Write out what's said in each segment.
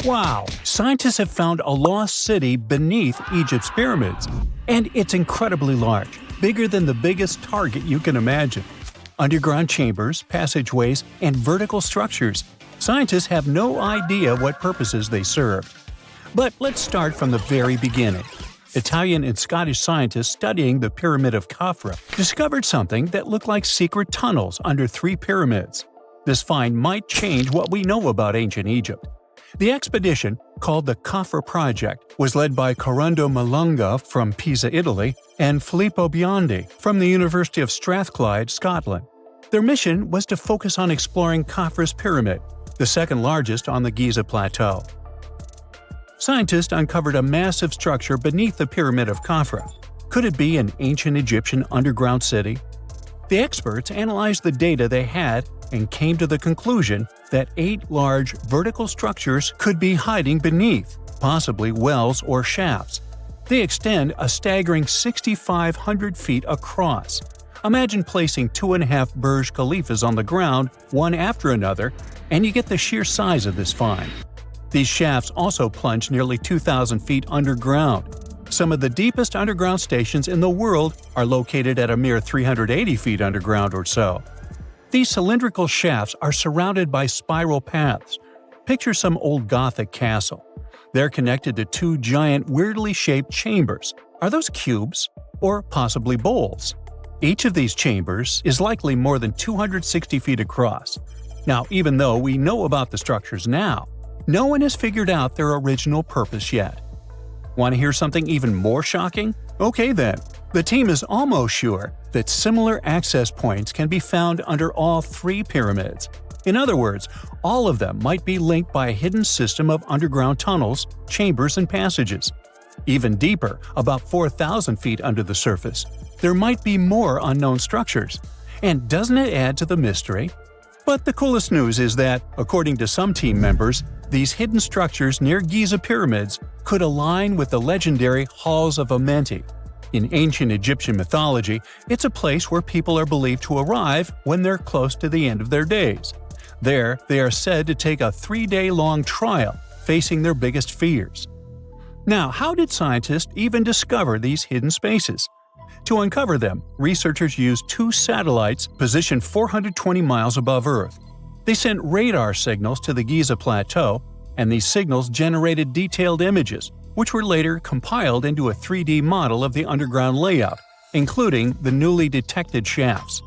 Wow! Scientists have found a lost city beneath Egypt's pyramids. And it's incredibly large, bigger than the biggest target you can imagine. Underground chambers, passageways, and vertical structures. Scientists have no idea what purposes they served. But let's start from the very beginning. Italian and Scottish scientists studying the Pyramid of Khafra discovered something that looked like secret tunnels under 3 pyramids. This find might change what we know about ancient Egypt. The expedition, called the Khafra Project, was led by Corrado Malunga from Pisa, Italy, and Filippo Biondi from the University of Strathclyde, Scotland. Their mission was to focus on exploring Khafra's pyramid, the second largest on the Giza Plateau. Scientists uncovered a massive structure beneath the Pyramid of Khafra. Could it be an ancient Egyptian underground city? The experts analyzed the data they had and came to the conclusion that 8 large vertical structures could be hiding beneath, possibly wells or shafts. They extend a staggering 6,500 feet across. Imagine placing 2.5 Burj Khalifas on the ground, one after another, and you get the sheer size of this find. These shafts also plunge nearly 2,000 feet underground. Some of the deepest underground stations in the world are located at a mere 380 feet underground or so. These cylindrical shafts are surrounded by spiral paths. Picture some old Gothic castle. They're connected to 2 giant, weirdly shaped chambers. Are those cubes? Or possibly bowls? Each of these chambers is likely more than 260 feet across. Now, even though we know about the structures now, no one has figured out their original purpose yet. Want to hear something even more shocking? Okay then. The team is almost sure that similar access points can be found under all 3 pyramids. In other words, all of them might be linked by a hidden system of underground tunnels, chambers, and passages. Even deeper, about 4,000 feet under the surface, there might be more unknown structures. And doesn't it add to the mystery? But the coolest news is that, according to some team members, these hidden structures near Giza pyramids could align with the legendary Halls of Amenti. In ancient Egyptian mythology, it's a place where people are believed to arrive when they're close to the end of their days. There, they are said to take a 3-day-long trial, facing their biggest fears. Now, how did scientists even discover these hidden spaces? To uncover them, researchers used 2 satellites positioned 420 miles above Earth. They sent radar signals to the Giza Plateau, and these signals generated detailed images, which were later compiled into a 3D model of the underground layout, including the newly detected shafts.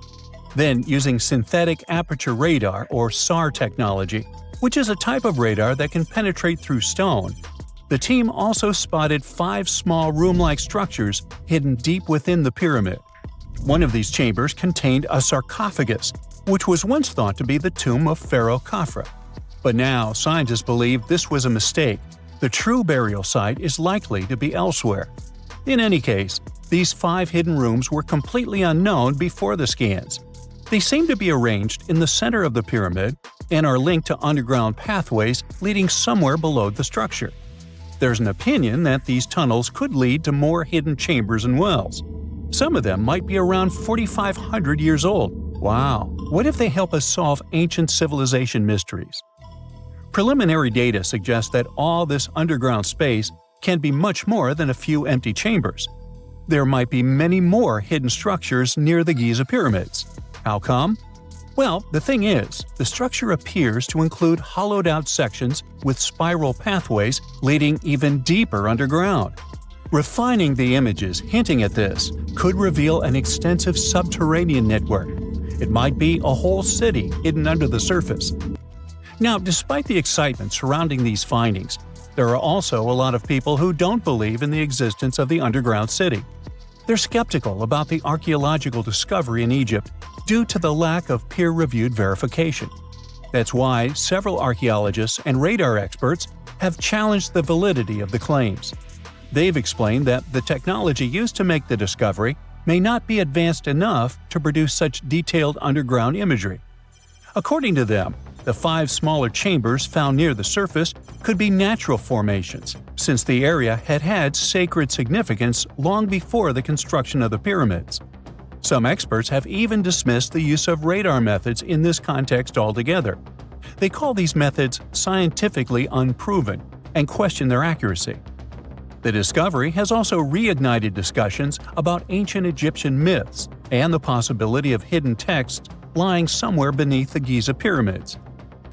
Then, using synthetic aperture radar or SAR technology, which is a type of radar that can penetrate through stone, the team also spotted 5 small room-like structures hidden deep within the pyramid. One of these chambers contained a sarcophagus, which was once thought to be the tomb of Pharaoh Khafra. But now, scientists believe this was a mistake. The true burial site is likely to be elsewhere. In any case, these 5 hidden rooms were completely unknown before the scans. They seem to be arranged in the center of the pyramid and are linked to underground pathways leading somewhere below the structure. There's an opinion that these tunnels could lead to more hidden chambers and wells. Some of them might be around 4,500 years old. Wow! What if they help us solve ancient civilization mysteries? Preliminary data suggests that all this underground space can be much more than a few empty chambers. There might be many more hidden structures near the Giza pyramids. How come? Well, the thing is, the structure appears to include hollowed-out sections with spiral pathways leading even deeper underground. Refining the images hinting at this could reveal an extensive subterranean network. It might be a whole city hidden under the surface. Now, despite the excitement surrounding these findings, there are also a lot of people who don't believe in the existence of the underground city. They're skeptical about the archaeological discovery in Egypt due to the lack of peer-reviewed verification. That's why several archaeologists and radar experts have challenged the validity of the claims. They've explained that the technology used to make the discovery may not be advanced enough to produce such detailed underground imagery. According to them, the 5 smaller chambers found near the surface could be natural formations, since the area had had sacred significance long before the construction of the pyramids. Some experts have even dismissed the use of radar methods in this context altogether. They call these methods scientifically unproven and question their accuracy. The discovery has also reignited discussions about ancient Egyptian myths and the possibility of hidden texts lying somewhere beneath the Giza pyramids.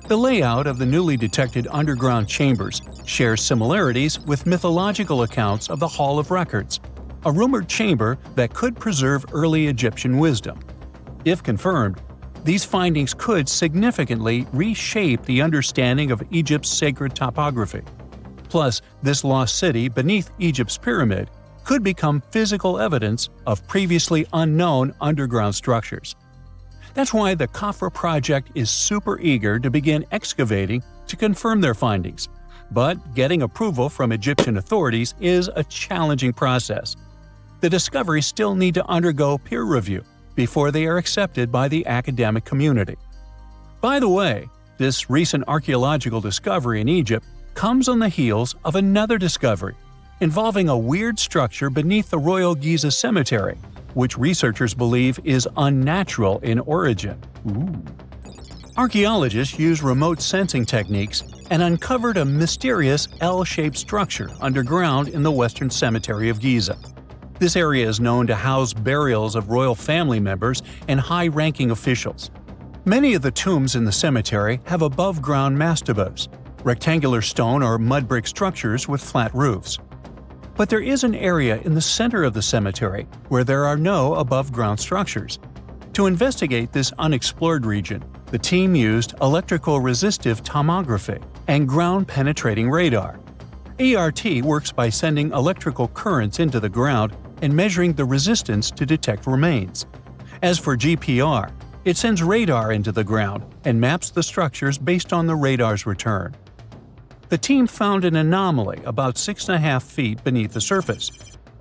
The layout of the newly detected underground chambers shares similarities with mythological accounts of the Hall of Records, a rumored chamber that could preserve early Egyptian wisdom. If confirmed, these findings could significantly reshape the understanding of Egypt's sacred topography. Plus, this lost city beneath Egypt's pyramid could become physical evidence of previously unknown underground structures. That's why the Khafra project is super eager to begin excavating to confirm their findings. But getting approval from Egyptian authorities is a challenging process. The discoveries still need to undergo peer review before they are accepted by the academic community. By the way, this recent archaeological discovery in Egypt comes on the heels of another discovery involving a weird structure beneath the Royal Giza Cemetery, which researchers believe is unnatural in origin. Archaeologists use remote sensing techniques and uncovered a mysterious L-shaped structure underground in the Western Cemetery of Giza. This area is known to house burials of royal family members and high-ranking officials. Many of the tombs in the cemetery have above-ground mastabas, rectangular stone or mud brick structures with flat roofs. But there is an area in the center of the cemetery where there are no above-ground structures. To investigate this unexplored region, the team used electrical resistive tomography and ground-penetrating radar. ERT works by sending electrical currents into the ground and measuring the resistance to detect remains. As for GPR, it sends radar into the ground and maps the structures based on the radar's return. The team found an anomaly about 6.5 feet beneath the surface.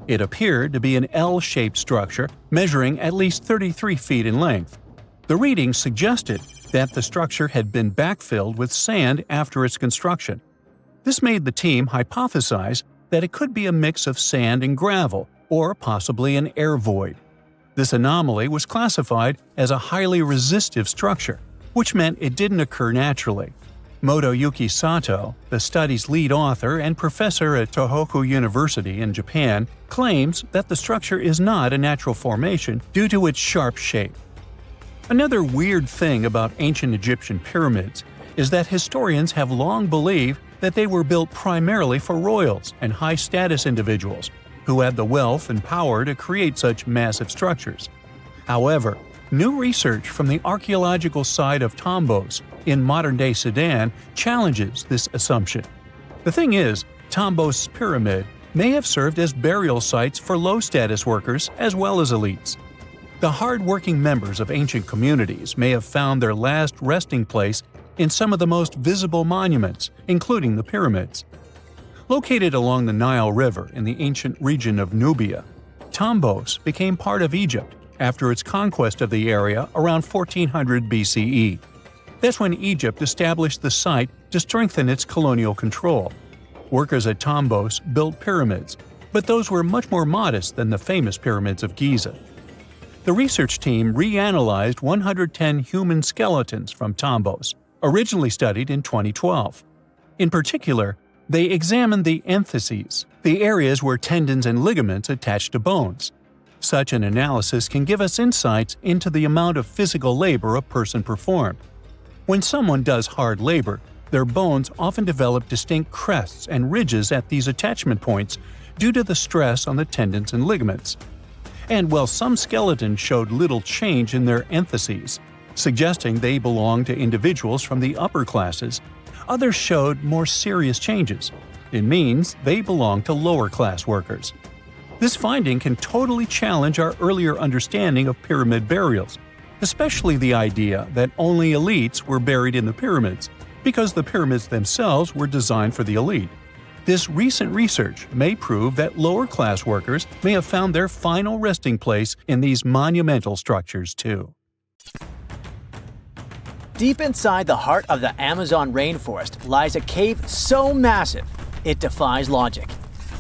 It appeared to be an L-shaped structure measuring at least 33 feet in length. The readings suggested that the structure had been backfilled with sand after its construction. This made the team hypothesize that it could be a mix of sand and gravel, or possibly an air void. This anomaly was classified as a highly resistive structure, which meant it didn't occur naturally. Motoyuki Sato, the study's lead author and professor at Tohoku University in Japan, claims that the structure is not a natural formation due to its sharp shape. Another weird thing about ancient Egyptian pyramids is that historians have long believed that they were built primarily for royals and high-status individuals who had the wealth and power to create such massive structures. However, new research from the archaeological site of Tombos in modern-day Sudan challenges this assumption. The thing is, Tombos' pyramid may have served as burial sites for low-status workers as well as elites. The hard-working members of ancient communities may have found their last resting place in some of the most visible monuments, including the pyramids. Located along the Nile River in the ancient region of Nubia, Tombos became part of Egypt after its conquest of the area around 1400 BCE. That's when Egypt established the site to strengthen its colonial control. Workers at Tombos built pyramids, but those were much more modest than the famous pyramids of Giza. The research team reanalyzed 110 human skeletons from Tombos, originally studied in 2012. In particular, they examined the entheses, the areas where tendons and ligaments attach to bones. Such an analysis can give us insights into the amount of physical labor a person performed. When someone does hard labor, their bones often develop distinct crests and ridges at these attachment points due to the stress on the tendons and ligaments. And while some skeletons showed little change in their entheses, suggesting they belonged to individuals from the upper classes, others showed more serious changes. It means they belong to lower-class workers. This finding can totally challenge our earlier understanding of pyramid burials, especially the idea that only elites were buried in the pyramids, because the pyramids themselves were designed for the elite. This recent research may prove that lower-class workers may have found their final resting place in these monumental structures too. Deep inside the heart of the Amazon rainforest lies a cave so massive, it defies logic.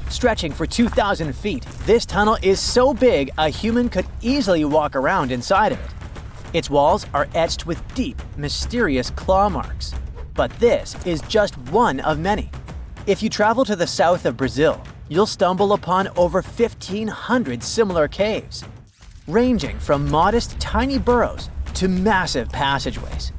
Stretching for 2,000 feet, this tunnel is so big a human could easily walk around inside of it. Its walls are etched with deep, mysterious claw marks. But this is just one of many. If you travel to the south of Brazil, you'll stumble upon over 1,500 similar caves, ranging from modest tiny burrows to massive passageways.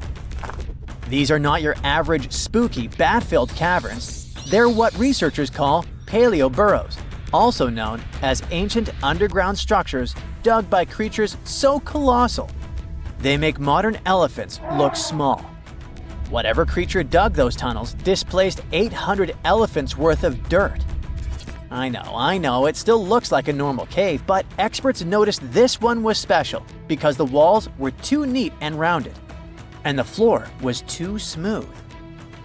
These are not your average spooky, bat-filled caverns. They're what researchers call Paleo burrows, also known as ancient underground structures dug by creatures so colossal they make modern elephants look small. Whatever creature dug those tunnels displaced 800 elephants worth of dirt. I know, it still looks like a normal cave, but experts noticed this one was special because the walls were too neat and rounded, and the floor was too smooth.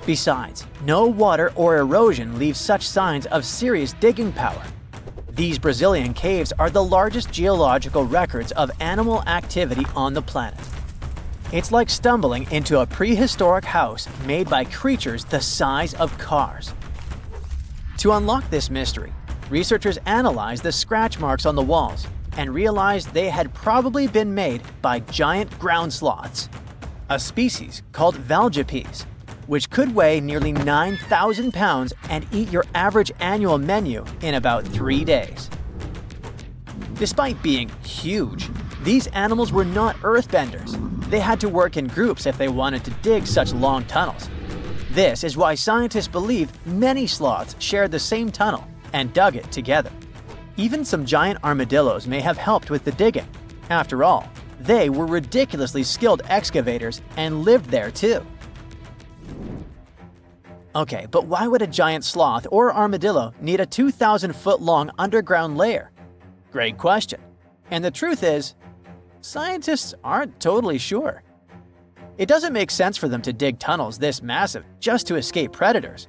Besides, no water or erosion leaves such signs of serious digging power. These Brazilian caves are the largest geological records of animal activity on the planet. It's like stumbling into a prehistoric house made by creatures the size of cars. To unlock this mystery, researchers analyzed the scratch marks on the walls and realized they had probably been made by giant ground sloths, a species called valgipes, which could weigh nearly 9,000 pounds and eat your average annual menu in about 3 days. Despite being huge, these animals were not earthbenders. They had to work in groups if they wanted to dig such long tunnels. This is why scientists believe many sloths shared the same tunnel and dug it together. Even some giant armadillos may have helped with the digging. After all, they were ridiculously skilled excavators and lived there too. Okay, but why would a giant sloth or armadillo need a 2,000-foot-long underground lair? Great question. And the truth is, scientists aren't totally sure. It doesn't make sense for them to dig tunnels this massive just to escape predators,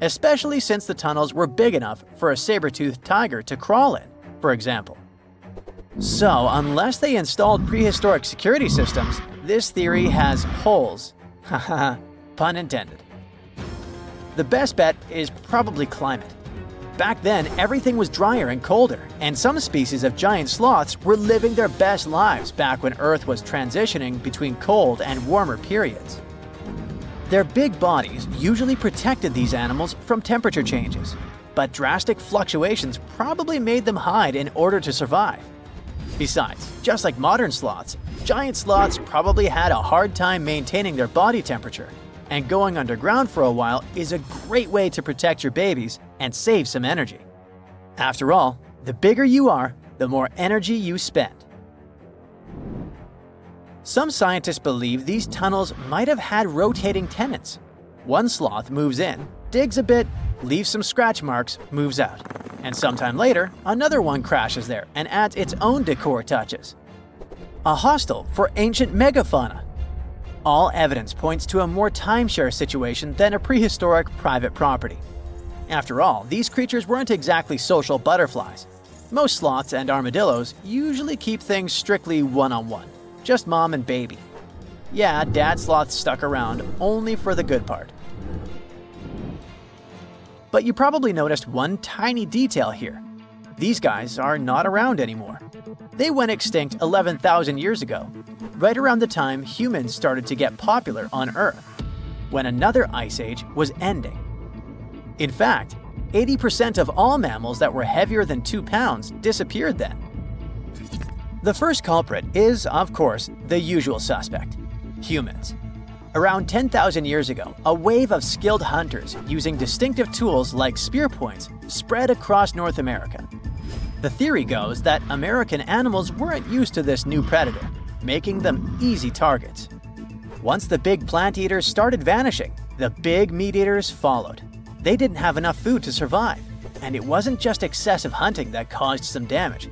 especially since the tunnels were big enough for a saber-toothed tiger to crawl in, for example. So, unless they installed prehistoric security systems, this theory has holes. Haha, pun intended. The best bet is probably climate. Back then, everything was drier and colder, and some species of giant sloths were living their best lives back when Earth was transitioning between cold and warmer periods. Their big bodies usually protected these animals from temperature changes, but drastic fluctuations probably made them hide in order to survive. Besides, just like modern sloths, giant sloths probably had a hard time maintaining their body temperature, and going underground for a while is a great way to protect your babies and save some energy. After all, the bigger you are, the more energy you spend. Some scientists believe these tunnels might have had rotating tenants. One sloth moves in, digs a bit, leaves some scratch marks, moves out. And sometime later, another one crashes there and adds its own decor touches. A hostel for ancient megafauna. All evidence points to a more timeshare situation than a prehistoric private property. After all, these creatures weren't exactly social butterflies. Most sloths and armadillos usually keep things strictly one-on-one, just mom and baby. Yeah, dad sloth stuck around only for the good part. But you probably noticed one tiny detail here. These guys are not around anymore. They went extinct 11,000 years ago, right around the time humans started to get popular on Earth, when another ice age was ending. In fact, 80% of all mammals that were heavier than 2 pounds disappeared then. The first culprit is, of course, the usual suspect: humans. Around 10,000 years ago, a wave of skilled hunters using distinctive tools like spear points spread across North America. The theory goes that American animals weren't used to this new predator, making them easy targets. Once the big plant eaters started vanishing, the big meat eaters followed. They didn't have enough food to survive, and it wasn't just excessive hunting that caused some damage.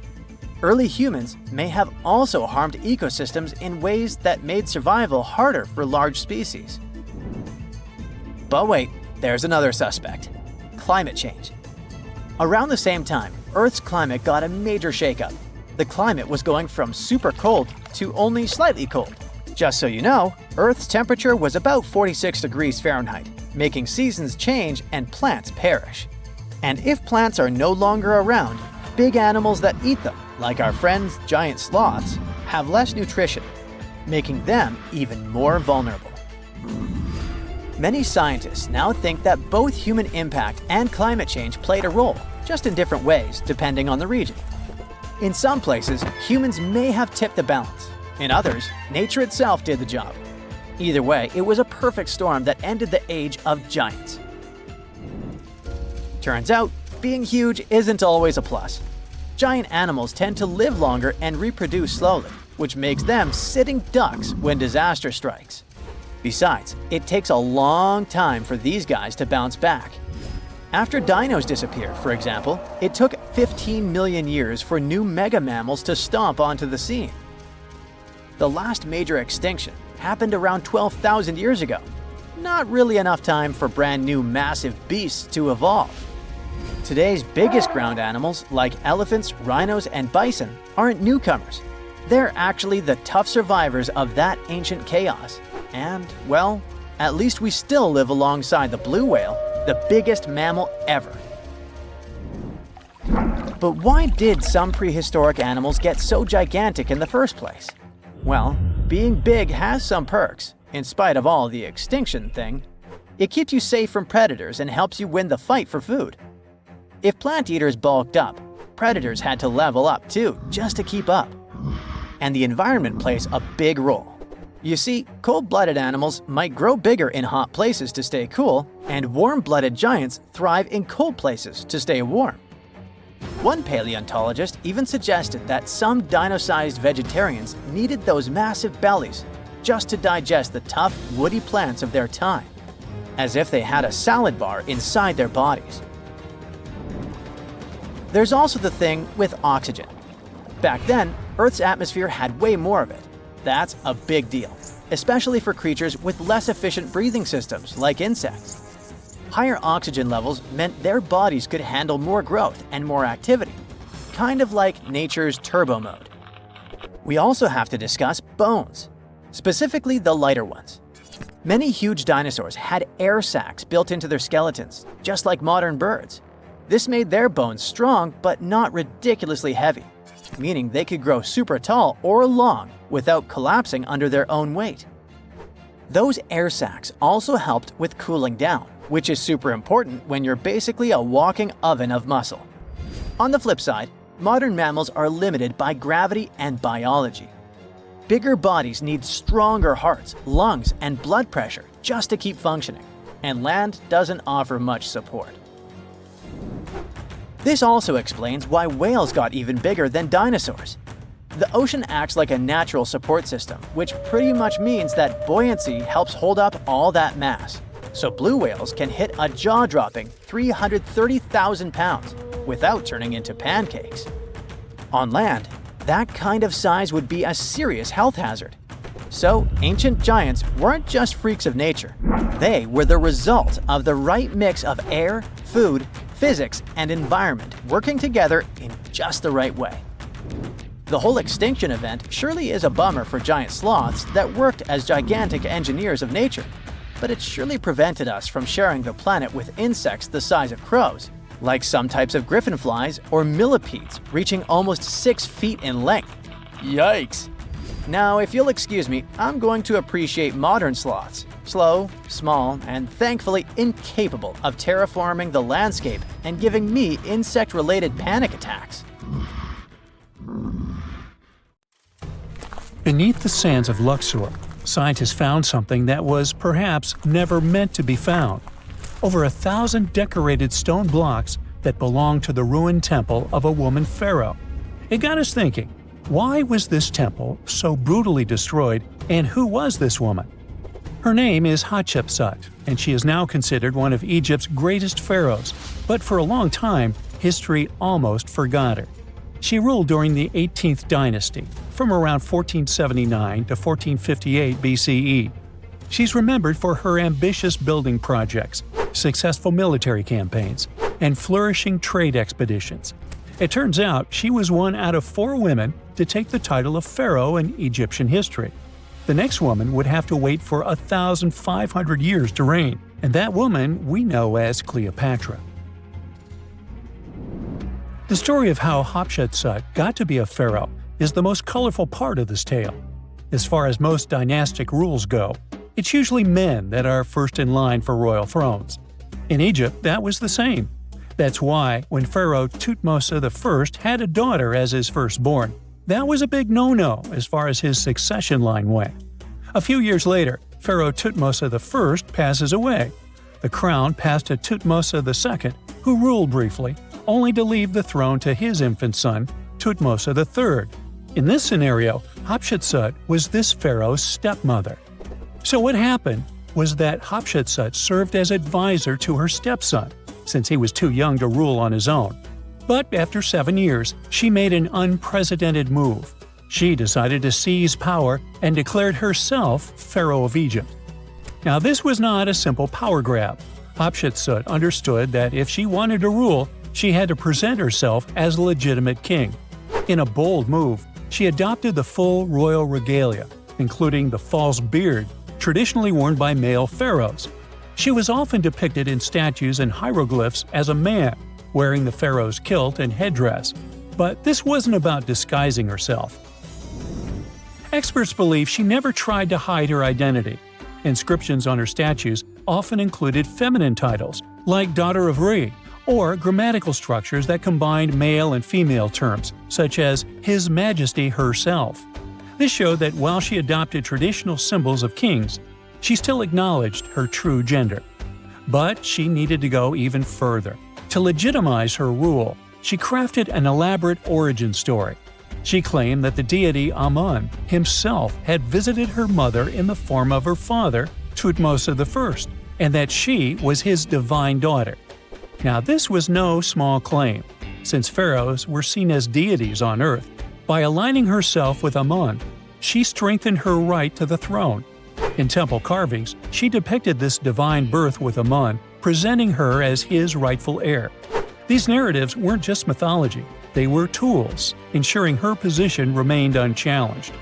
Early humans may have also harmed ecosystems in ways that made survival harder for large species. But wait, there's another suspect: climate change. Around the same time, Earth's climate got a major shakeup. The climate was going from super cold to only slightly cold. Just so you know, Earth's temperature was about 46 degrees Fahrenheit, making seasons change and plants perish. And if plants are no longer around, big animals that eat them, like our friends giant sloths, have less nutrition, making them even more vulnerable. Many scientists now think that both human impact and climate change played a role, just in different ways depending on the region. In some places, humans may have tipped the balance. In others, nature itself did the job. Either way, it was a perfect storm that ended the age of giants. Turns out, being huge isn't always a plus. Giant animals tend to live longer and reproduce slowly, which makes them sitting ducks when disaster strikes. Besides, it takes a long time for these guys to bounce back. After dinos disappeared, for example, it took 15 million years for new mega mammals to stomp onto the scene. The last major extinction happened around 12,000 years ago. Not really enough time for brand new massive beasts to evolve. Today's biggest ground animals, like elephants, rhinos, and bison, aren't newcomers. They're actually the tough survivors of that ancient chaos. And, well, at least we still live alongside the blue whale, the biggest mammal ever. But why did some prehistoric animals get so gigantic in the first place? Well, being big has some perks, in spite of all the extinction thing. It keeps you safe from predators and helps you win the fight for food. If plant eaters bulked up, predators had to level up too, just to keep up. And the environment plays a big role. You see, cold-blooded animals might grow bigger in hot places to stay cool, and warm-blooded giants thrive in cold places to stay warm. One paleontologist even suggested that some dino-sized vegetarians needed those massive bellies just to digest the tough, woody plants of their time, as if they had a salad bar inside their bodies. There's also the thing with oxygen. Back then, Earth's atmosphere had way more of it. That's a big deal, especially for creatures with less efficient breathing systems like insects. Higher oxygen levels meant their bodies could handle more growth and more activity, kind of like nature's turbo mode. We also have to discuss bones, specifically the lighter ones. Many huge dinosaurs had air sacs built into their skeletons, just like modern birds. This made their bones strong but not ridiculously heavy, meaning they could grow super tall or long without collapsing under their own weight. Those air sacs also helped with cooling down, which is super important when you're basically a walking oven of muscle. On the flip side, modern mammals are limited by gravity and biology. Bigger bodies need stronger hearts, lungs, and blood pressure just to keep functioning, and land doesn't offer much support. This also explains why whales got even bigger than dinosaurs. The ocean acts like a natural support system, which pretty much means that buoyancy helps hold up all that mass. So blue whales can hit a jaw-dropping 330,000 pounds without turning into pancakes. On land, that kind of size would be a serious health hazard. So ancient giants weren't just freaks of nature. They were the result of the right mix of air, food, physics, and environment working together in just the right way. The whole extinction event surely is a bummer for giant sloths that worked as gigantic engineers of nature, but it surely prevented us from sharing the planet with insects the size of crows, like some types of griffinflies or millipedes reaching almost 6 feet in length. Yikes! Now, if you'll excuse me, I'm going to appreciate modern sloths. Slow, small, and thankfully incapable of terraforming the landscape and giving me insect-related panic attacks. Beneath the sands of Luxor, scientists found something that was perhaps never meant to be found. Over 1,000 decorated stone blocks that belonged to the ruined temple of a woman pharaoh. It got us thinking, why was this temple so brutally destroyed, and who was this woman? Her name is Hatshepsut, and she is now considered one of Egypt's greatest pharaohs, but for a long time, history almost forgot her. She ruled during the 18th dynasty, from around 1479 to 1458 BCE. She's remembered for her ambitious building projects, successful military campaigns, and flourishing trade expeditions. It turns out she was one out of 4 women to take the title of pharaoh in Egyptian history. The next woman would have to wait for 1,500 years to reign, and that woman we know as Cleopatra. The story of how Hatshepsut got to be a pharaoh is the most colorful part of this tale. As far as most dynastic rules go, It's usually men that are first in line for royal thrones. In Egypt, that was the same. That's why, when Pharaoh Thutmose I had a daughter as his firstborn, that was a big no-no as far as his succession line went. A few years later, Pharaoh Thutmose I passes away. The crown passed to Thutmose II, who ruled briefly, only to leave the throne to his infant son, Thutmose III. In this scenario, Hatshepsut was this pharaoh's stepmother. So what happened was that Hatshepsut served as advisor to her stepson, since he was too young to rule on his own. But after 7 years, she made an unprecedented move. She decided to seize power and declared herself Pharaoh of Egypt. Now this was not a simple power grab. Hatshepsut understood that if she wanted to rule, she had to present herself as a legitimate king. In a bold move, she adopted the full royal regalia, including the false beard, traditionally worn by male pharaohs. She was often depicted in statues and hieroglyphs as a man, wearing the pharaoh's kilt and headdress. But this wasn't about disguising herself. Experts believe she never tried to hide her identity. Inscriptions on her statues often included feminine titles, like Daughter of Re, or grammatical structures that combined male and female terms, such as His Majesty herself. This showed that while she adopted traditional symbols of kings, she still acknowledged her true gender. But she needed to go even further. To legitimize her rule, she crafted an elaborate origin story. She claimed that the deity Amun himself had visited her mother in the form of her father, Thutmose I, and that she was his divine daughter. Now this was no small claim, since pharaohs were seen as deities on earth. By aligning herself with Amun, she strengthened her right to the throne. In temple carvings, she depicted this divine birth with Amun, presenting her as his rightful heir. These narratives weren't just mythology, they were tools, ensuring her position remained unchallenged.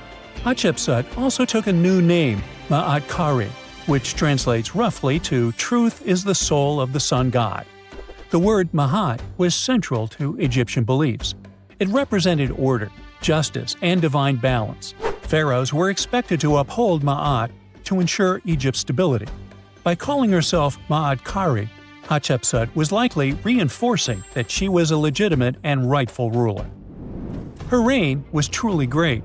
Hatshepsut also took a new name, Ma'at-Kari, which translates roughly to "Truth is the soul of the sun god." The word Ma'at was central to Egyptian beliefs. It represented order, justice, and divine balance. Pharaohs were expected to uphold Ma'at to ensure Egypt's stability. By calling herself Ma'at-Kari, Hatshepsut was likely reinforcing that she was a legitimate and rightful ruler. Her reign was truly great.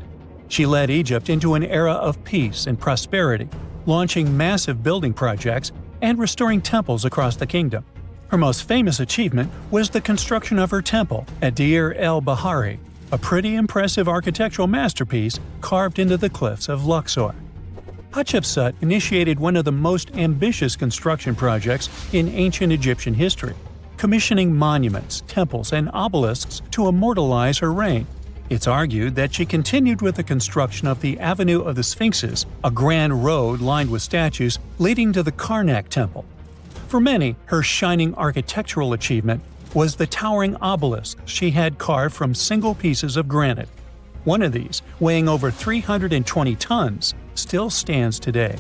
She led Egypt into an era of peace and prosperity, launching massive building projects and restoring temples across the kingdom. Her most famous achievement was the construction of her temple at Deir el-Bahari, a pretty impressive architectural masterpiece carved into the cliffs of Luxor. Hatshepsut initiated one of the most ambitious construction projects in ancient Egyptian history, commissioning monuments, temples, and obelisks to immortalize her reign. It's argued that she continued with the construction of the Avenue of the Sphinxes, a grand road lined with statues leading to the Karnak Temple. For many, her shining architectural achievement was the towering obelisk she had carved from single pieces of granite. One of these, weighing over 320 tons, still stands today.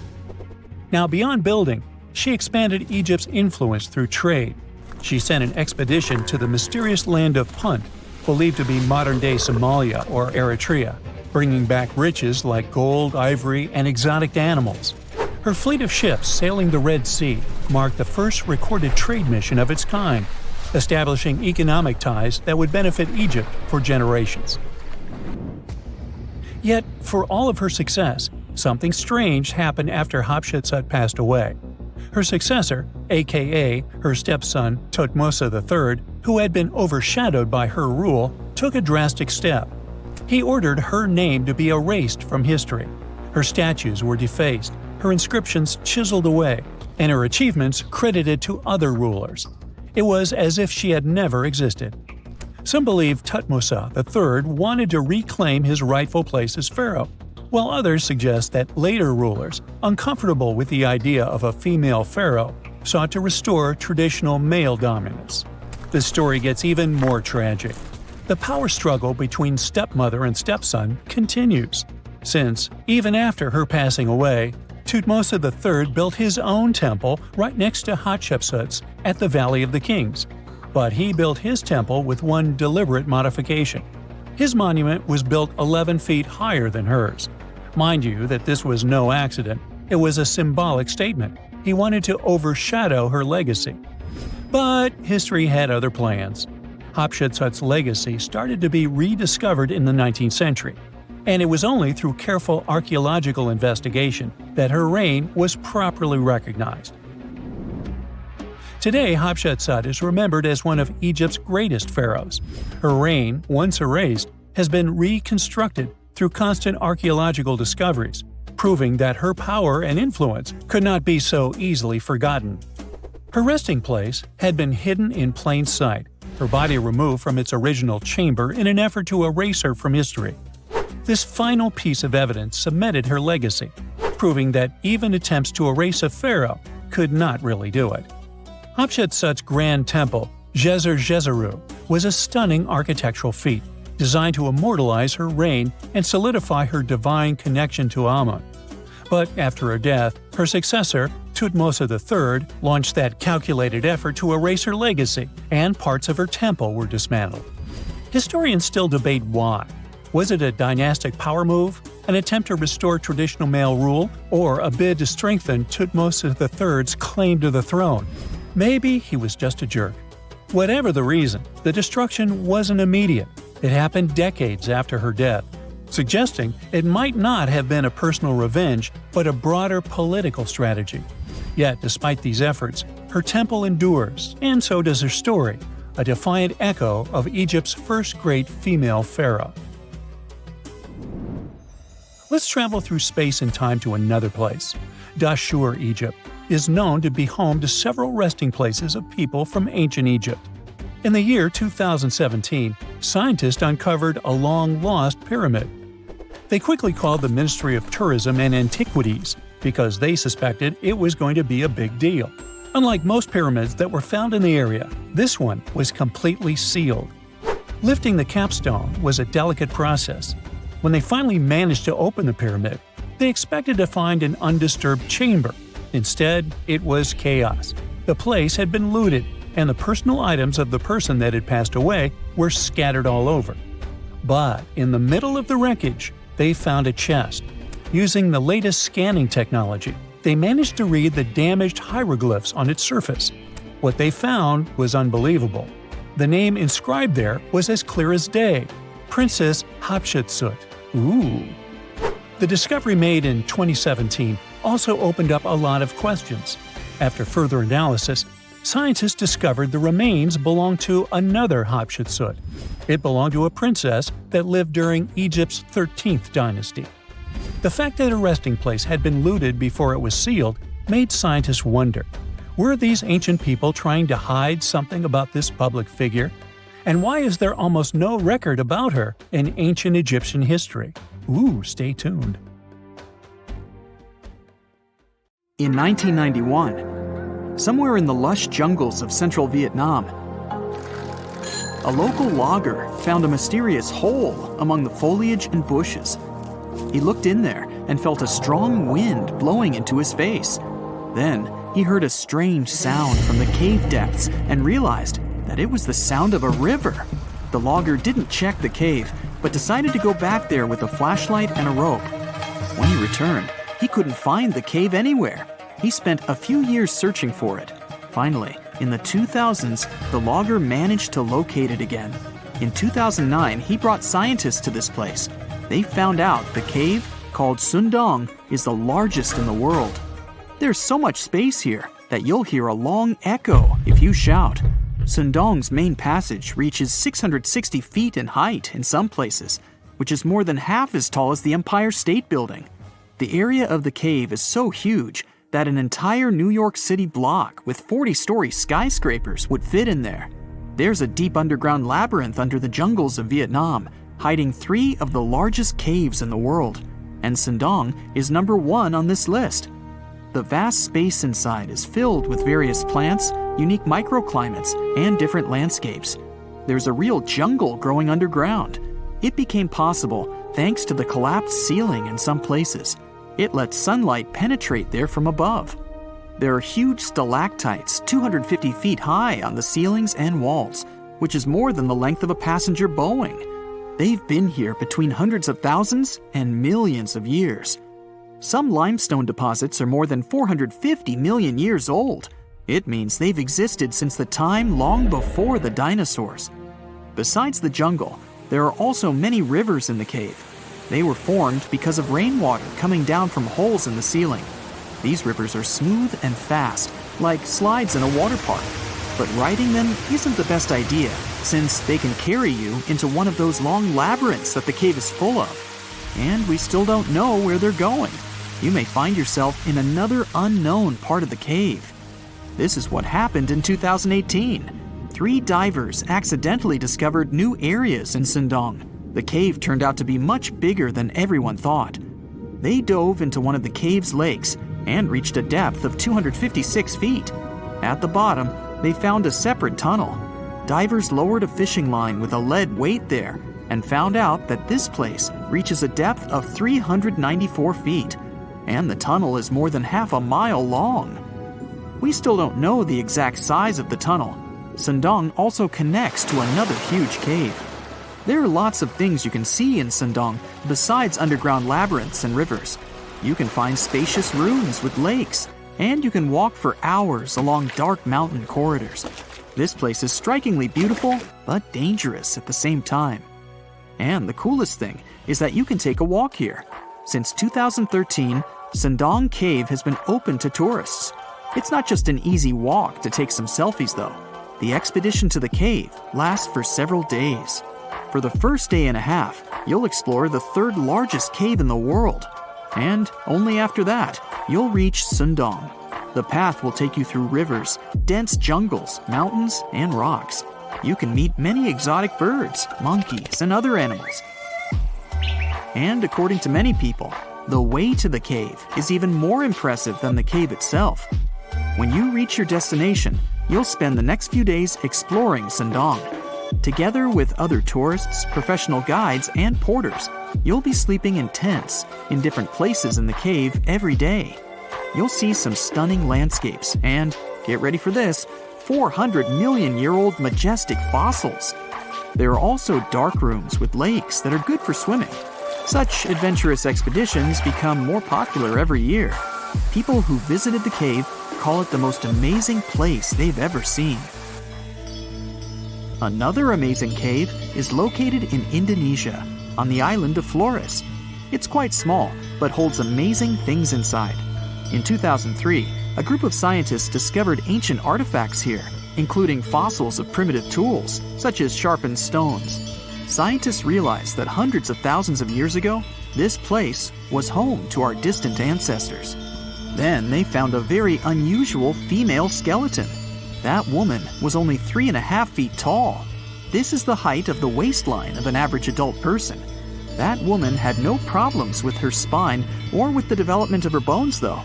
Now, beyond building, she expanded Egypt's influence through trade. She sent an expedition to the mysterious land of Punt, believed to be modern-day Somalia or Eritrea, bringing back riches like gold, ivory, and exotic animals. Her fleet of ships sailing the Red Sea marked the first recorded trade mission of its kind, establishing economic ties that would benefit Egypt for generations. Yet, for all of her success, something strange happened after Hatshepsut passed away. Her successor, aka her stepson Thutmose III, who had been overshadowed by her rule, took a drastic step. He ordered her name to be erased from history. Her statues were defaced, her inscriptions chiseled away, and her achievements credited to other rulers. It was as if she had never existed. Some believe Thutmose III wanted to reclaim his rightful place as pharaoh, while others suggest that later rulers, uncomfortable with the idea of a female pharaoh, sought to restore traditional male dominance. The story gets even more tragic. The power struggle between stepmother and stepson continues, since, even after her passing away, Thutmose III built his own temple right next to Hatshepsut's at the Valley of the Kings. But he built his temple with one deliberate modification. His monument was built 11 feet higher than hers. Mind you that this was no accident. It was a symbolic statement. He wanted to overshadow her legacy. But history had other plans. Hatshepsut's legacy started to be rediscovered in the 19th century, and it was only through careful archaeological investigation that her reign was properly recognized. Today, Hatshepsut is remembered as one of Egypt's greatest pharaohs. Her reign, once erased, has been reconstructed through constant archaeological discoveries, proving that her power and influence could not be so easily forgotten. Her resting place had been hidden in plain sight, her body removed from its original chamber in an effort to erase her from history. This final piece of evidence cemented her legacy, proving that even attempts to erase a pharaoh could not really do it. Hatshepsut's grand temple, Djeser-Djeseru, was a stunning architectural feat, designed to immortalize her reign and solidify her divine connection to Amun. But after her death, her successor, Tombos III, launched that calculated effort to erase her legacy, and parts of her temple were dismantled. Historians still debate why. Was it a dynastic power move, an attempt to restore traditional male rule, or a bid to strengthen Tombos III's claim to the throne? Maybe he was just a jerk. Whatever the reason, the destruction wasn't immediate. It happened decades after her death, suggesting it might not have been a personal revenge, but a broader political strategy. Yet, despite these efforts, her temple endures, and so does her story, a defiant echo of Egypt's first great female pharaoh. Let's travel through space and time to another place. Dashur, Egypt, is known to be home to several resting places of people from ancient Egypt. In the year 2017, scientists uncovered a long-lost pyramid. They quickly called the Ministry of Tourism and Antiquities because they suspected it was going to be a big deal. Unlike most pyramids that were found in the area, this one was completely sealed. Lifting the capstone was a delicate process. When they finally managed to open the pyramid, they expected to find an undisturbed chamber. Instead, it was chaos. The place had been looted, and the personal items of the person that had passed away were scattered all over. But in the middle of the wreckage, they found a chest. Using the latest scanning technology, they managed to read the damaged hieroglyphs on its surface. What they found was unbelievable. The name inscribed there was as clear as day: Princess Hatshepsut. Ooh. The discovery made in 2017 also opened up a lot of questions. After further analysis, scientists discovered the remains belonged to another Hatshepsut. It belonged to a princess that lived during Egypt's 13th dynasty. The fact that her resting place had been looted before it was sealed made scientists wonder, were these ancient people trying to hide something about this public figure? And why is there almost no record about her in ancient Egyptian history? Ooh, stay tuned. In 1991, somewhere in the lush jungles of central Vietnam, a local logger found a mysterious hole among the foliage and bushes. He looked in there and felt a strong wind blowing into his face. Then he heard a strange sound from the cave depths and realized that it was the sound of a river. The logger didn't check the cave, but decided to go back there with a flashlight and a rope. When he returned, he couldn't find the cave anywhere. He spent a few years searching for it. Finally, in the 2000s, the logger managed to locate it again. In 2009, he brought scientists to this place. They found out the cave, called Sundong, is the largest in the world. There's so much space here that you'll hear a long echo if you shout. Sundong's main passage reaches 660 feet in height in some places, which is more than half as tall as the Empire State Building. The area of the cave is so huge that an entire New York City block with 40-story skyscrapers would fit in there. There's a deep underground labyrinth under the jungles of Vietnam, hiding 3 of the largest caves in the world, and Sundong is number 1 on this list. The vast space inside is filled with various plants, unique microclimates, and different landscapes. There's a real jungle growing underground. It became possible thanks to the collapsed ceiling in some places. It lets sunlight penetrate there from above. There are huge stalactites 250 feet high on the ceilings and walls, which is more than the length of a passenger Boeing. They've been here between hundreds of thousands and millions of years. Some limestone deposits are more than 450 million years old. It means they've existed since the time long before the dinosaurs. Besides the jungle, there are also many rivers in the cave. They were formed because of rainwater coming down from holes in the ceiling. These rivers are smooth and fast, like slides in a water park. But riding them isn't the best idea, since they can carry you into one of those long labyrinths that the cave is full of. And we still don't know where they're going. You may find yourself in another unknown part of the cave. This is what happened in 2018. 3 divers accidentally discovered new areas in Sindong. The cave turned out to be much bigger than everyone thought. They dove into one of the cave's lakes and reached a depth of 256 feet. At the bottom, they found a separate tunnel. Divers lowered a fishing line with a lead weight there and found out that this place reaches a depth of 394 feet, and the tunnel is more than half a mile long. We still don't know the exact size of the tunnel. Sindong also connects to another huge cave. There are lots of things you can see in Sindong besides underground labyrinths and rivers. You can find spacious rooms with lakes, and you can walk for hours along dark mountain corridors. This place is strikingly beautiful, but dangerous at the same time. And the coolest thing is that you can take a walk here. Since 2013, Sindong Cave has been open to tourists. It's not just an easy walk to take some selfies though. The expedition to the cave lasts for several days. For the first day and a half, you'll explore the 3rd largest cave in the world. And only after that, you'll reach Sindong. The path will take you through rivers, dense jungles, mountains, and rocks. You can meet many exotic birds, monkeys, and other animals. And according to many people, the way to the cave is even more impressive than the cave itself. When you reach your destination, you'll spend the next few days exploring Sindong. Together with other tourists, professional guides, and porters, you'll be sleeping in tents in different places in the cave every day. You'll see some stunning landscapes and, get ready for this, 400-million-year-old majestic fossils. There are also dark rooms with lakes that are good for swimming. Such adventurous expeditions become more popular every year. People who visited the cave call it the most amazing place they've ever seen. Another amazing cave is located in Indonesia, on the island of Flores. It's quite small, but holds amazing things inside. In 2003, a group of scientists discovered ancient artifacts here, including fossils of primitive tools, such as sharpened stones. Scientists realized that hundreds of thousands of years ago, this place was home to our distant ancestors. Then they found a very unusual female skeleton. That woman was only 3.5 feet tall. This is the height of the waistline of an average adult person. That woman had no problems with her spine or with the development of her bones, though.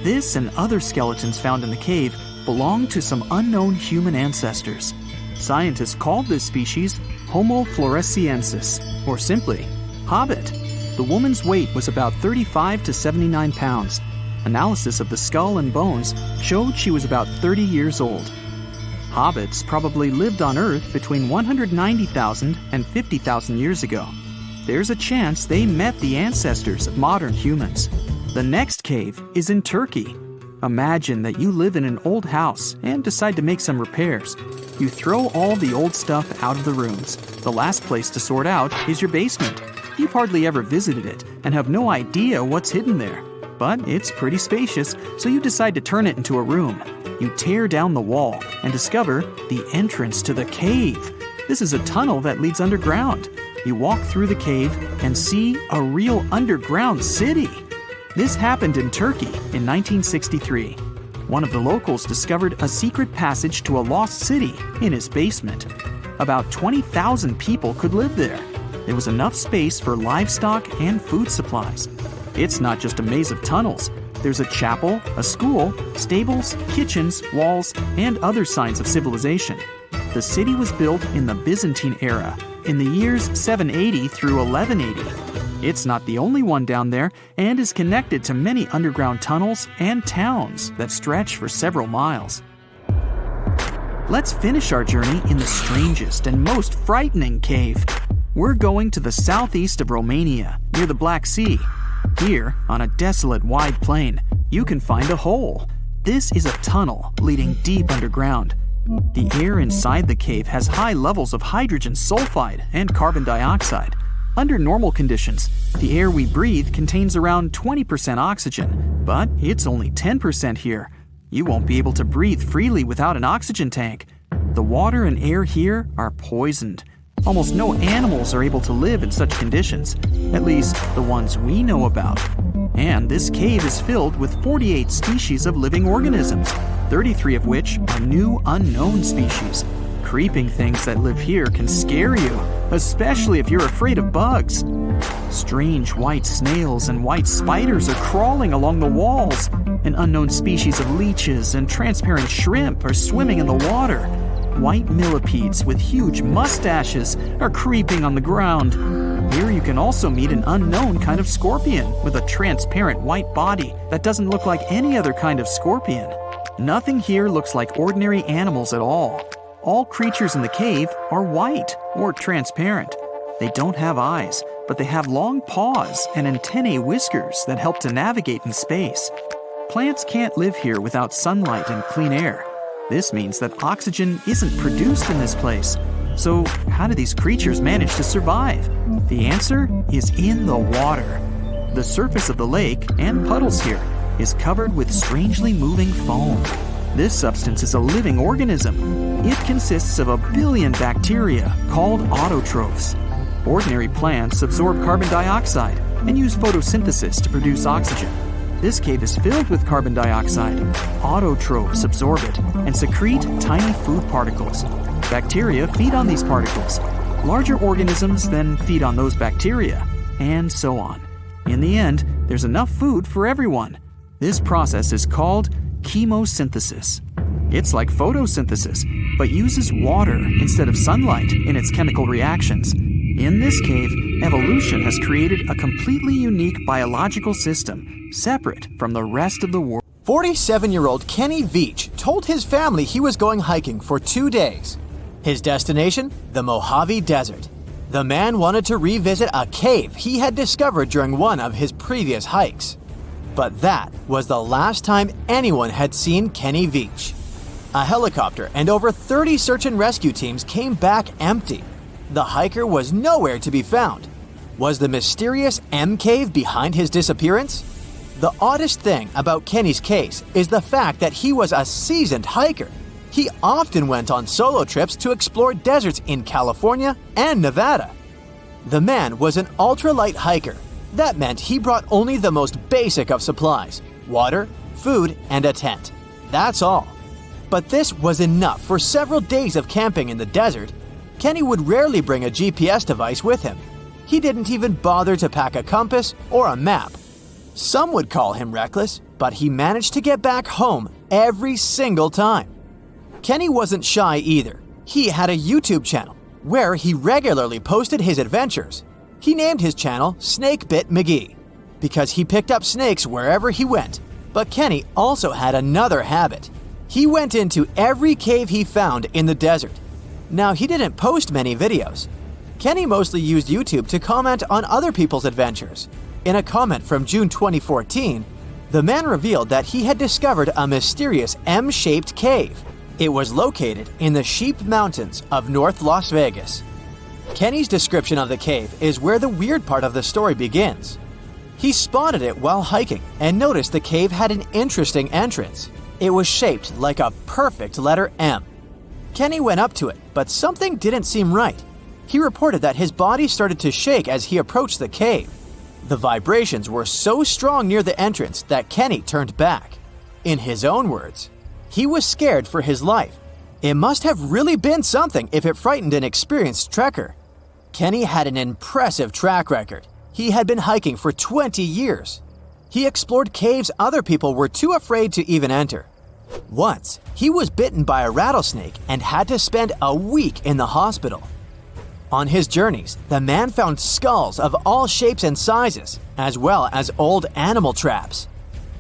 This and other skeletons found in the cave belong to some unknown human ancestors. Scientists called this species Homo floresiensis, or simply, Hobbit. The woman's weight was about 35 to 79 pounds. Analysis of the skull and bones showed she was about 30 years old. Hobbits probably lived on Earth between 190,000 and 50,000 years ago. There's a chance they met the ancestors of modern humans. The next cave is in Turkey. Imagine that you live in an old house and decide to make some repairs. You throw all the old stuff out of the rooms. The last place to sort out is your basement. You've hardly ever visited it and have no idea what's hidden there. But it's pretty spacious, so you decide to turn it into a room. You tear down the wall and discover the entrance to the cave. This is a tunnel that leads underground. You walk through the cave and see a real underground city. This happened in Turkey in 1963. One of the locals discovered a secret passage to a lost city in his basement. About 20,000 people could live there. There was enough space for livestock and food supplies. It's not just a maze of tunnels. There's a chapel, a school, stables, kitchens, walls, and other signs of civilization. The city was built in the Byzantine era, in the years 780 through 1180. It's not the only one down there and is connected to many underground tunnels and towns that stretch for several miles. Let's finish our journey in the strangest and most frightening cave. We're going to the southeast of Romania, near the Black Sea. Here, on a desolate wide plain, you can find a hole. This is a tunnel leading deep underground. The air inside the cave has high levels of hydrogen sulfide and carbon dioxide. Under normal conditions, the air we breathe contains around 20% oxygen, but it's only 10% here. You won't be able to breathe freely without an oxygen tank. The water and air here are poisoned. Almost no animals are able to live in such conditions, at least the ones we know about. And this cave is filled with 48 species of living organisms, 33 of which are new unknown species. Creeping things that live here can scare you, especially if you're afraid of bugs. Strange white snails and white spiders are crawling along the walls. An unknown species of leeches and transparent shrimp are swimming in the water. White millipedes with huge mustaches are creeping on the ground. Here you can also meet an unknown kind of scorpion with a transparent white body that doesn't look like any other kind of scorpion. Nothing here looks like ordinary animals at all. All creatures in the cave are white or transparent. They don't have eyes, but they have long paws and antennae whiskers that help to navigate in space. Plants can't live here without sunlight and clean air. This means that oxygen isn't produced in this place. So how do these creatures manage to survive? The answer is in the water. The surface of the lake and puddles here is covered with strangely moving foam. This substance is a living organism. It consists of 1 billion bacteria called autotrophs. Ordinary plants absorb carbon dioxide and use photosynthesis to produce oxygen. This cave is filled with carbon dioxide. Autotrophs absorb it and secrete tiny food particles. Bacteria feed on these particles. Larger organisms then feed on those bacteria, and so on. In the end, there's enough food for everyone. This process is called chemosynthesis. It's like photosynthesis, but uses water instead of sunlight in its chemical reactions. In this cave, evolution has created a completely unique biological system, separate from the rest of the world. 47-year-old Kenny Veach told his family he was going hiking for 2 days. His destination? The Mojave Desert. The man wanted to revisit a cave he had discovered during one of his previous hikes. But that was the last time anyone had seen Kenny Veach. A helicopter and over 30 search and rescue teams came back empty. The hiker was nowhere to be found. Was the mysterious M cave behind his disappearance? The oddest thing about Kenny's case is the fact that he was a seasoned hiker. He often went on solo trips to explore deserts in California and Nevada. The man was an ultralight hiker. That meant he brought only the most basic of supplies: water, food, and a tent. That's all. But this was enough for several days of camping in the desert. Kenny would rarely bring a GPS device with him. He didn't even bother to pack a compass or a map. Some would call him reckless, but he managed to get back home every single time. Kenny wasn't shy either. He had a YouTube channel where he regularly posted his adventures. He named his channel Snakebit McGee because he picked up snakes wherever he went. But Kenny also had another habit. He went into every cave he found in the desert. Now, he didn't post many videos. Kenny mostly used YouTube to comment on other people's adventures. In a comment from June 2014, the man revealed that he had discovered a mysterious M-shaped cave. It was located in the Sheep Mountains of North Las Vegas. Kenny's description of the cave is where the weird part of the story begins. He spotted it while hiking and noticed the cave had an interesting entrance. It was shaped like a perfect letter M. Kenny went up to it, but something didn't seem right. He reported that his body started to shake as he approached the cave. The vibrations were so strong near the entrance that Kenny turned back. In his own words, he was scared for his life. It must have really been something if it frightened an experienced trekker. Kenny had an impressive track record. He had been hiking for 20 years. He explored caves other people were too afraid to even enter. Once, he was bitten by a rattlesnake and had to spend a week in the hospital. On his journeys, the man found skulls of all shapes and sizes, as well as old animal traps.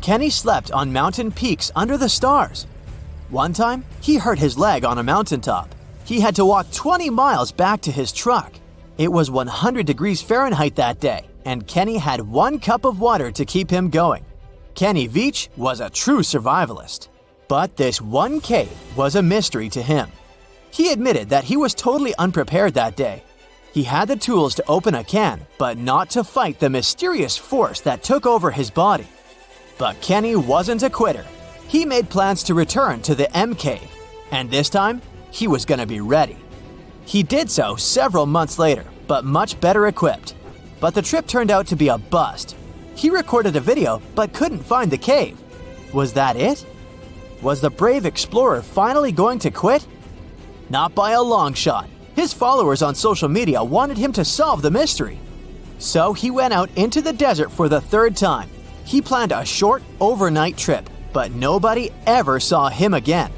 Kenny slept on mountain peaks under the stars. One time, he hurt his leg on a mountaintop. He had to walk 20 miles back to his truck. It was 100 degrees Fahrenheit that day, and Kenny had 1 cup of water to keep him going. Kenny Veach was a true survivalist. But this one cave was a mystery to him. He admitted that he was totally unprepared that day. He had the tools to open a can, but not to fight the mysterious force that took over his body. But Kenny wasn't a quitter. He made plans to return to the M cave, and this time, he was going to be ready. He did so several months later, but much better equipped. But the trip turned out to be a bust. He recorded a video, but couldn't find the cave. Was that it? Was the brave explorer finally going to quit? Not by a long shot. His followers on social media wanted him to solve the mystery. So he went out into the desert for the 3rd time. He planned a short, overnight trip, but nobody ever saw him again.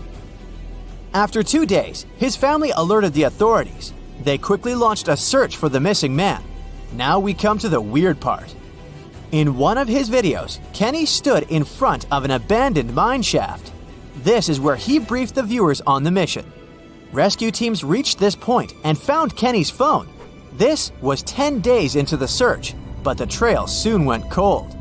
After 2 days, his family alerted the authorities. They quickly launched a search for the missing man. Now we come to the weird part. In one of his videos, Kenny stood in front of an abandoned mine shaft. This is where he briefed the viewers on the mission. Rescue teams reached this point and found Kenny's phone. This was 10 days into the search, but the trail soon went cold.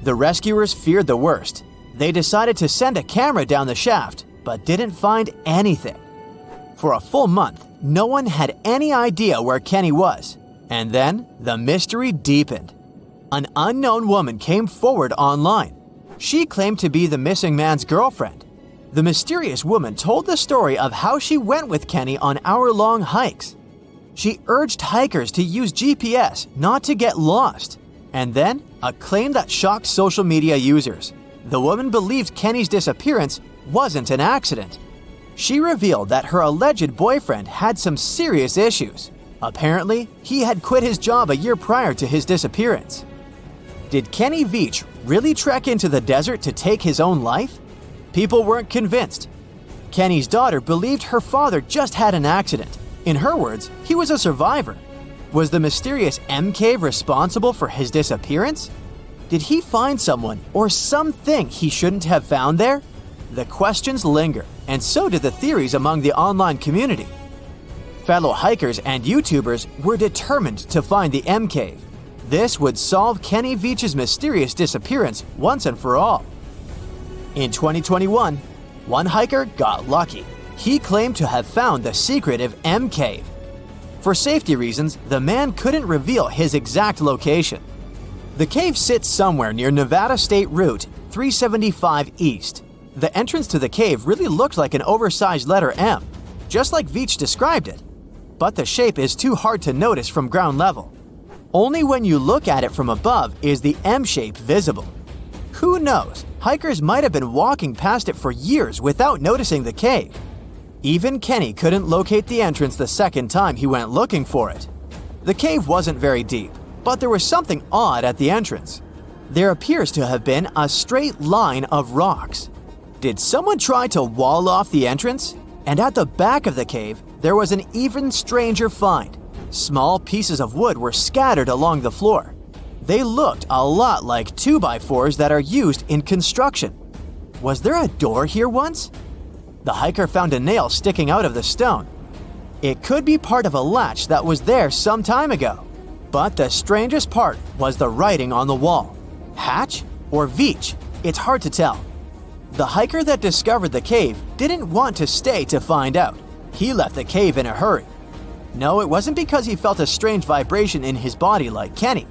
The rescuers feared the worst. They decided to send a camera down the shaft, but didn't find anything. For a full month, no one had any idea where Kenny was. And then, the mystery deepened. An unknown woman came forward online. She claimed to be the missing man's girlfriend. The mysterious woman told the story of how she went with Kenny on hour-long hikes. She urged hikers to use GPS not to get lost. And then, a claim that shocked social media users. The woman believed Kenny's disappearance wasn't an accident. She revealed that her alleged boyfriend had some serious issues. Apparently, he had quit his job a year prior to his disappearance. Did Kenny Veach really trek into the desert to take his own life? People weren't convinced. Kenny's daughter believed her father just had an accident. In her words, he was a survivor. Was the mysterious M cave responsible for his disappearance? Did he find someone or something he shouldn't have found there? The questions linger, and so did the theories among the online community. Fellow hikers and YouTubers were determined to find the M cave. This would solve Kenny Veach's mysterious disappearance once and for all. In 2021, one hiker got lucky. He claimed to have found the secretive M cave. For safety reasons, the man couldn't reveal his exact location. The cave sits somewhere near Nevada State Route 375 East. The entrance to the cave really looked like an oversized letter M, just like Veach described it. But the shape is too hard to notice from ground level. Only when you look at it from above is the M shape visible. Who knows? Hikers might have been walking past it for years without noticing the cave. Even Kenny couldn't locate the entrance the second time he went looking for it. The cave wasn't very deep, but there was something odd at the entrance. There appears to have been a straight line of rocks. Did someone try to wall off the entrance? And at the back of the cave, there was an even stranger find. Small pieces of wood were scattered along the floor. They looked a lot like 2x4s that are used in construction. Was there a door here once? The hiker found a nail sticking out of the stone. It could be part of a latch that was there some time ago. But the strangest part was the writing on the wall. Hatch or Veach? It's hard to tell. The hiker that discovered the cave didn't want to stay to find out. He left the cave in a hurry. No, it wasn't because he felt a strange vibration in his body like Kenny.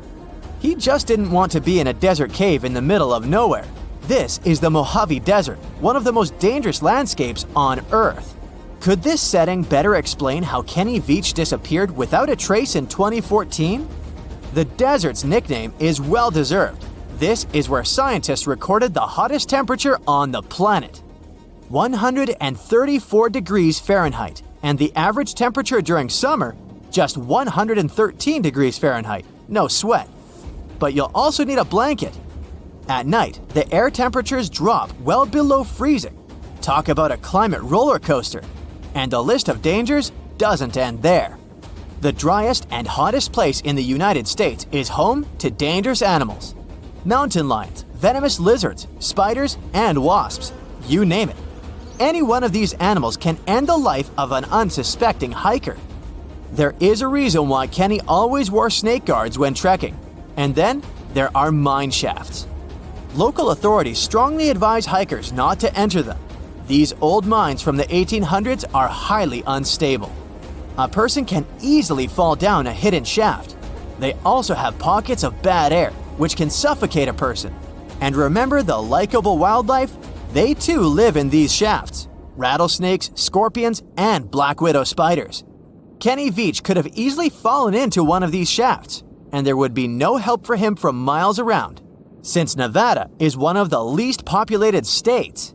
He just didn't want to be in a desert cave in the middle of nowhere. This is the Mojave Desert, one of the most dangerous landscapes on Earth. Could this setting better explain how Kenny Veach disappeared without a trace in 2014? The desert's nickname is well-deserved. This is where scientists recorded the hottest temperature on the planet. 134 degrees Fahrenheit, and the average temperature during summer, just 113 degrees Fahrenheit, no sweat. But you'll also need a blanket. At night, the air temperatures drop well below freezing. Talk about a climate roller coaster. And the list of dangers doesn't end there. The driest and hottest place in the United States is home to dangerous animals. Mountain lions, venomous lizards, spiders, and wasps. You name it. Any one of these animals can end the life of an unsuspecting hiker. There is a reason why Kenny always wore snake guards when trekking. And then there are mine shafts. Local authorities strongly advise hikers not to enter them. These old mines from the 1800s are highly unstable. A person can easily fall down a hidden shaft. They also have pockets of bad air, which can suffocate a person. And remember the likable wildlife? They too live in these shafts. Rattlesnakes, scorpions, and black widow spiders. Kenny Veach could have easily fallen into one of these shafts, and there would be no help for him from miles around. Since Nevada is one of the least populated states,